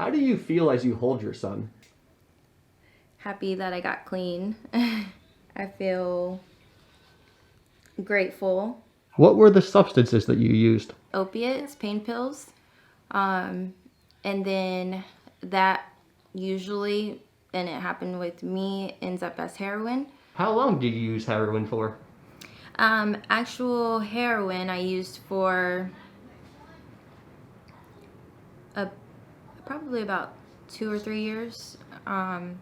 How do you feel as you hold your son? Happy that I got clean. I feel grateful. What were the substances that you used? Opiates, pain pills, and then that usually, and it happened with me, ends up as heroin. How long did you use heroin for? Actual heroin I used for probably about 2 or 3 years. And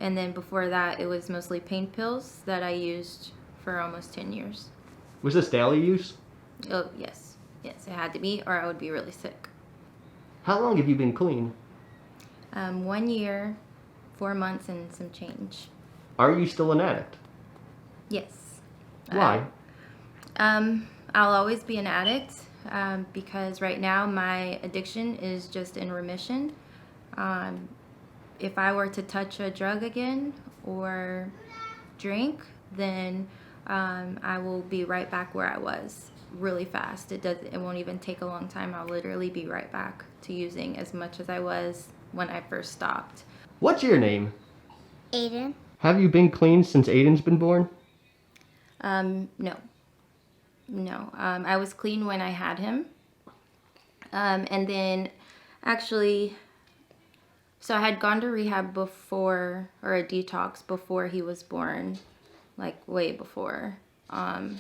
then before that, it was mostly pain pills that I used for almost 10 years. Was this daily use? Oh, yes. Yes, it had to be, or I would be really sick. How long have you been clean? 1 year, 4 months, and some change. Are you still an addict? Yes. Why? I'll always be an addict because right now my addiction is just in remission. If I were to touch a drug again or drink, then I will be right back where I was really fast. It won't even take a long time. I'll literally be right back to using as much as I was when I first stopped. What's your name? Aiden. Have you been clean since Aiden's been born? No. I was clean when I had him. And then actually, so I had gone to rehab before, or a detox before he was born, like way before. And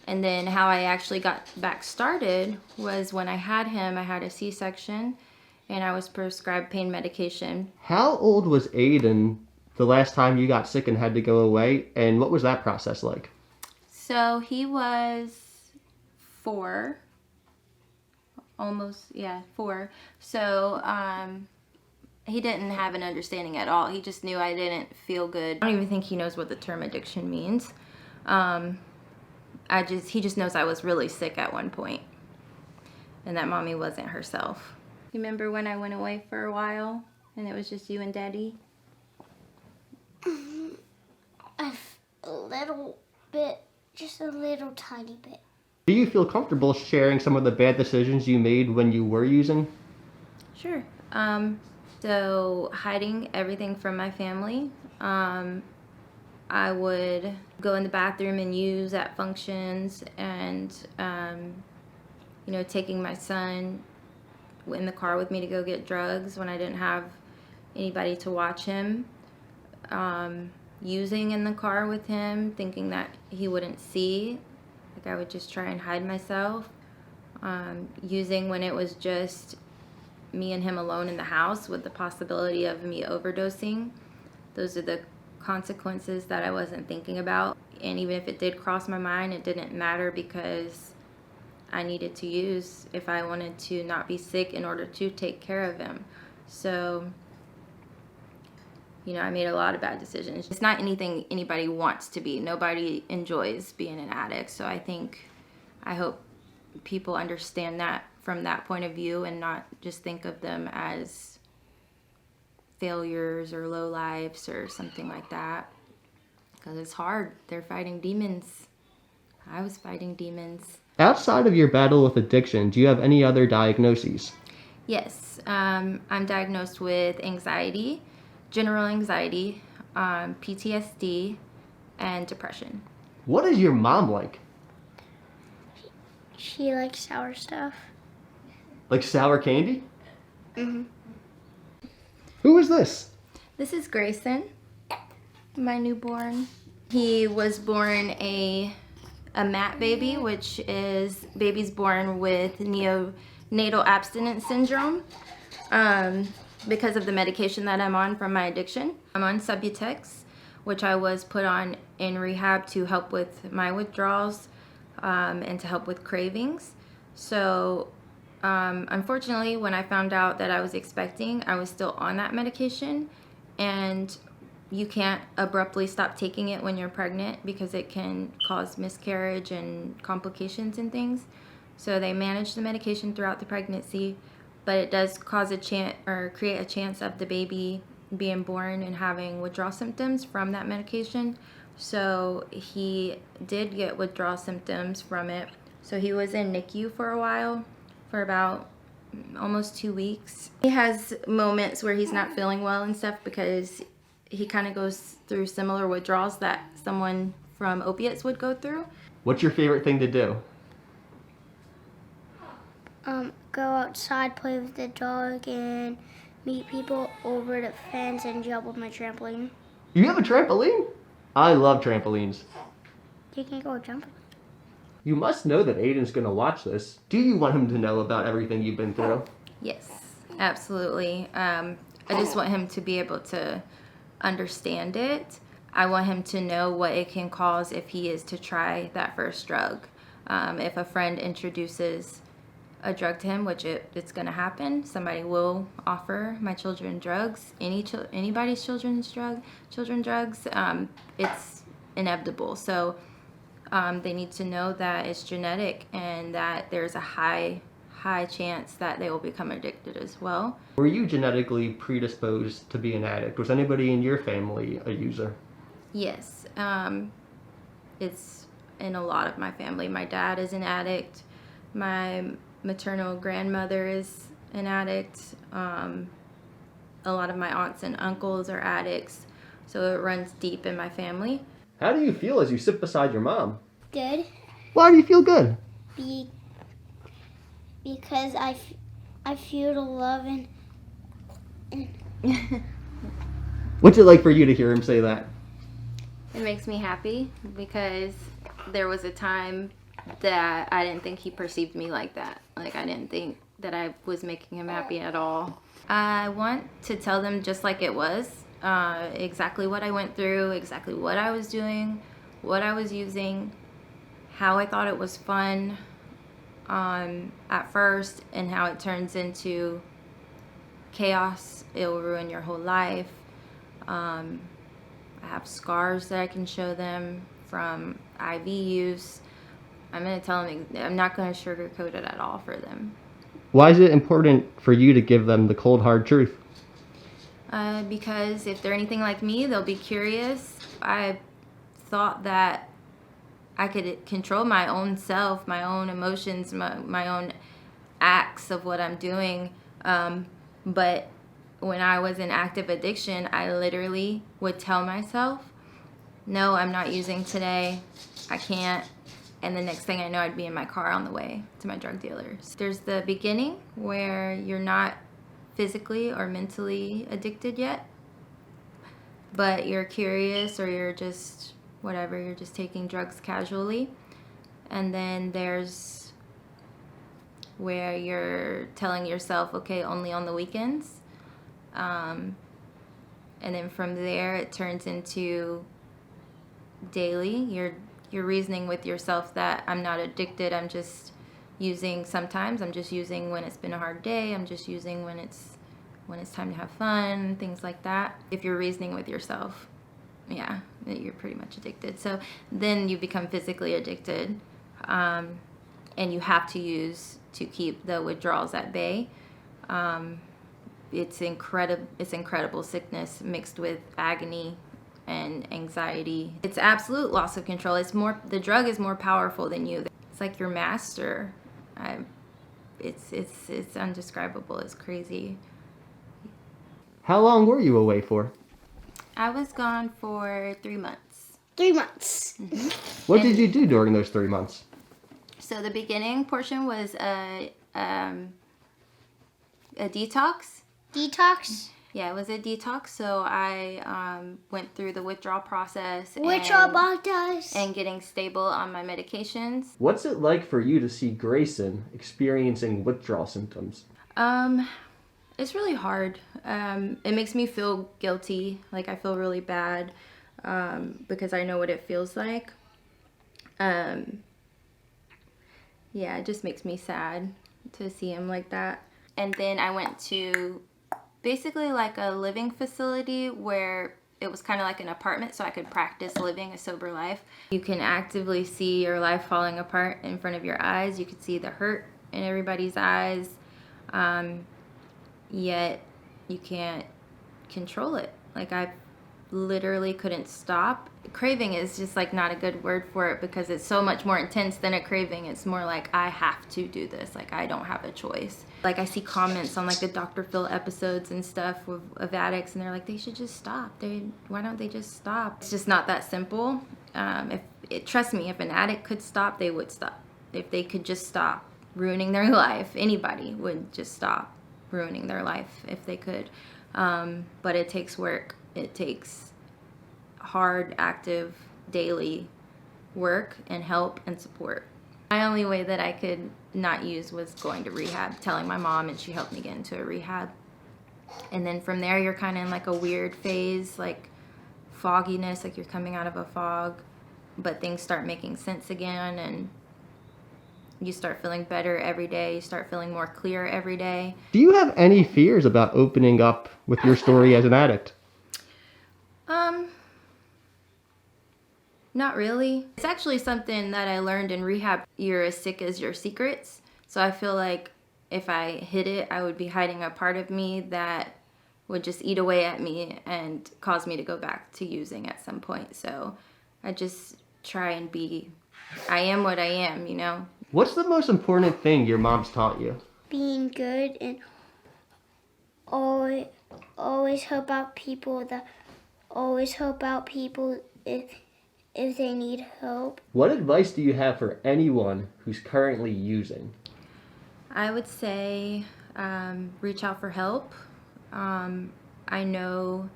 then how I actually got back started was when I had him, I had a C-section and I was prescribed pain medication. How old was Aiden the last time you got sick and had to go away, and what was that process like? So he was 4, almost, 4. So he didn't have an understanding at all. He just knew I didn't feel good. I don't even think he knows what the term addiction means. He just knows I was really sick at one point and that mommy wasn't herself. You remember when I went away for a while and it was just you and Daddy? A little bit, just a little tiny bit. Do you feel comfortable sharing some of the bad decisions you made when you were using? Sure. So hiding everything from my family. I would go in the bathroom and use at functions, and taking my son in the car with me to go get drugs when I didn't have anybody to watch him. Using in the car with him, thinking that he wouldn't see. Like I would just try and hide myself. Using when it was just me and him alone in the house with the possibility of me overdosing. Those are the consequences that I wasn't thinking about. And even if it did cross my mind, it didn't matter because I needed to use if I wanted to not be sick in order to take care of him. So, I made a lot of bad decisions. It's not anything anybody wants to be. Nobody enjoys being an addict. So I hope people understand that from that point of view and not just think of them as failures or low lives or something like that. Because it's hard. They're fighting demons. I was fighting demons. Outside of your battle with addiction, do you have any other diagnoses? Yes. I'm diagnosed with anxiety, general anxiety, PTSD, and depression. What is your mom like? She likes sour stuff. Like sour candy? Mm-hmm. Who is this? This is Grayson, my newborn. He was born a MAT baby, which is babies born with neonatal abstinence syndrome because of the medication that I'm on from my addiction. I'm on Subutex, which I was put on in rehab to help with my withdrawals and to help with cravings. So unfortunately, when I found out that I was expecting, I was still on that medication, and you can't abruptly stop taking it when you're pregnant because it can cause miscarriage and complications and things. So they manage the medication throughout the pregnancy, but it does cause create a chance of the baby being born and having withdrawal symptoms from that medication. So he did get withdrawal symptoms from it. So he was in NICU for a while, for about almost 2 weeks. He has moments where he's not feeling well and stuff because he kind of goes through similar withdrawals that someone from opiates would go through. What's your favorite thing to do? Go outside, play with the dog, and meet people over the fence and jump on my trampoline. You have a trampoline? I love trampolines. You can go jumping. You must know that Aiden's going to watch this. Do you want him to know about everything you've been through? Yes, absolutely. I just want him to be able to understand it. I want him to know what it can cause if he is to try that first drug. If a friend introduces a drug to him, which it's going to happen, somebody will offer my children drugs, anybody's children drugs. It's inevitable. So they need to know that it's genetic and that there's a high chance that they will become addicted as well. Were you genetically predisposed to be an addict? Was anybody in your family a user? Yes, it's in a lot of my family. My dad is an addict. My maternal grandmother is an addict. A lot of my aunts and uncles are addicts. So it runs deep in my family. How do you feel as you sit beside your mom? Good. Why do you feel good? Because I feel the love and What's it like for you to hear him say that? It makes me happy because there was a time that I didn't think he perceived me like that. Like, I didn't think that I was making him happy at all. I want to tell them just like it was, exactly what I went through, exactly what I was doing, what I was using, how I thought it was fun at first, and how it turns into chaos. It will ruin your whole life. I have scars that I can show them from IV use. I'm going to tell them, I'm not going to sugarcoat it at all for them. Why is it important for you to give them the cold, hard truth? Because if they're anything like me, they'll be curious. I thought that I could control my own self, my own emotions, my own acts of what I'm doing. But when I was in active addiction, I literally would tell myself, no, I'm not using today. I can't. And the next thing I know, I'd be in my car on the way to my drug dealers. There's the beginning where you're not physically or mentally addicted yet, but you're curious or you're just whatever, you're just taking drugs casually. And then there's where you're telling yourself, okay, only on the weekends. And then from there, it turns into daily. You're reasoning with yourself that I'm not addicted. I'm just using sometimes. I'm just using when it's been a hard day. I'm just using when it's time to have fun, things like that. If you're reasoning with yourself, yeah, you're pretty much addicted. So then you become physically addicted, and you have to use to keep the withdrawals at bay. It's incredible sickness mixed with agony and anxiety. It's absolute loss of control. The drug is more powerful than you. It's like your master. It's undescribable. It's crazy. How long were you away for? I was gone for 3 months. 3 months. What did you do during those 3 months? So the beginning portion was a detox. Detox. Yeah, it was a detox. So I went through the withdrawal process. Withdrawal process. And getting stable on my medications. What's it like for you to see Grayson experiencing withdrawal symptoms? It's really hard. It makes me feel guilty. Like, I feel really bad because I know what it feels like. Yeah, it just makes me sad to see him like that. And then I went to basically like a living facility where it was kind of like an apartment, so I could practice living a sober life. You can actively see your life falling apart in front of your eyes. You could see the hurt in everybody's eyes. Yet you can't control it. Like, I've literally couldn't stop. Craving is just like not a good word for it because it's so much more intense than a craving. It's more like I have to do this. Like I don't have a choice. Like I see comments on like the Dr. Phil episodes and stuff of addicts, and they're like, they should just stop. Why don't they just stop? It's just not that simple. Trust me, if an addict could stop, they would stop. If they could just stop ruining their life, anybody would just stop ruining their life if they could. But it takes work. It takes hard, active, daily work and help and support. My only way that I could not use was going to rehab, telling my mom, and she helped me get into a rehab. And then from there, you're kind of in like a weird phase, like fogginess, like you're coming out of a fog, but things start making sense again, and you start feeling better every day. You start feeling more clear every day. Do you have any fears about opening up with your story as an addict? Not really. It's actually something that I learned in rehab. You're as sick as your secrets. So I feel like if I hid it, I would be hiding a part of me that would just eat away at me and cause me to go back to using at some point. So I just try and I am what I am, you know? What's the most important thing your mom's taught you? Being good and always help out people. If they need help. What advice do you have for anyone who's currently using? I would say reach out for help. I know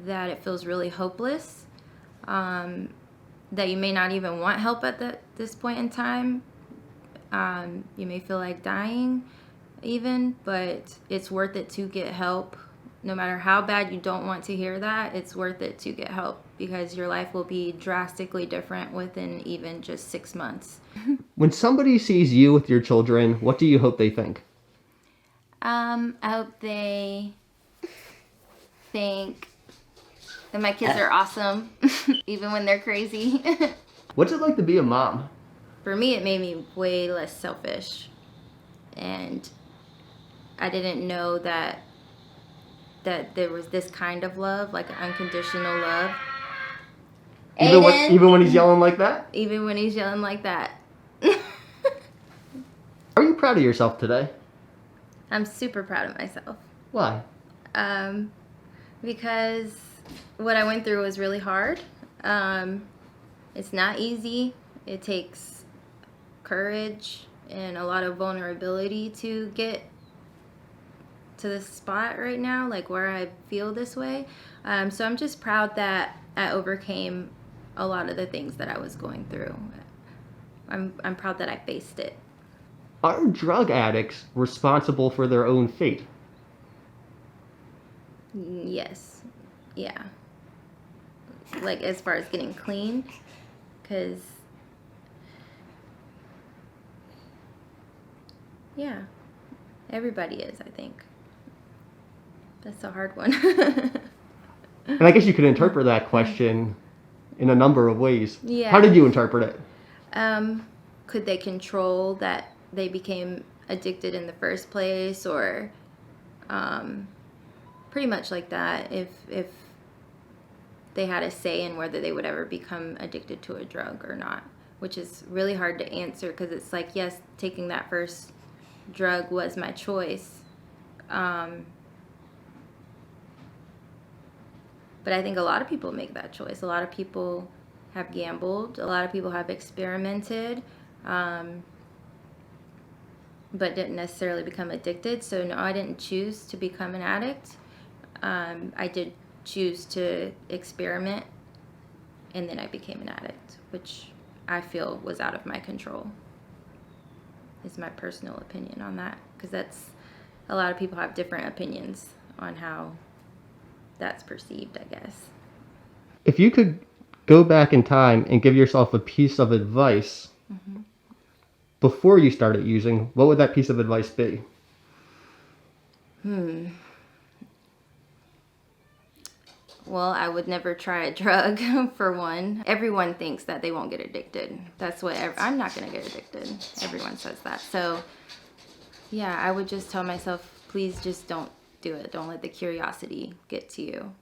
that it feels really hopeless, that you may not even want help at this point in time. You may feel like dying even, but it's worth it to get help. No matter how bad you don't want to hear that, it's worth it to get help because your life will be drastically different within even just 6 months. When somebody sees you with your children, what do you hope they think? I hope they think that my kids are awesome, even when they're crazy. What's it like to be a mom? For me, it made me way less selfish. And I didn't know that there was this kind of love, like unconditional love. Even when he's yelling like that? Even when he's yelling like that. Are you proud of yourself today? I'm super proud of myself. Why? Because what I went through was really hard. It's not easy. It takes courage and a lot of vulnerability to get to this spot right now, like where I feel this way. So I'm just proud that I overcame a lot of the things that I was going through. I'm proud that I faced it. Are drug addicts responsible for their own fate? Yes. Yeah. Like as far as getting clean, because yeah, everybody is, I think. That's a hard one. And I guess you could interpret that question in a number of ways. Yeah. How did you interpret it? Could they control that they became addicted in the first place, or pretty much like that, if they had a say in whether they would ever become addicted to a drug or not, which is really hard to answer because it's like, yes, taking that first drug was my choice. But I think a lot of people make that choice. A lot of people have gambled. A lot of people have experimented, but didn't necessarily become addicted. So no, I didn't choose to become an addict. I did choose to experiment, and then I became an addict, which I feel was out of my control. Is my personal opinion on that, because a lot of people have different opinions on how that's perceived, I guess. If you could go back in time and give yourself a piece of advice before you started using, what would that piece of advice be? Well, I would never try a drug, for one. Everyone thinks that they won't get addicted. That's what I'm not going to get addicted. Everyone says that. So, yeah, I would just tell myself, please just don't do it. Don't let the curiosity get to you.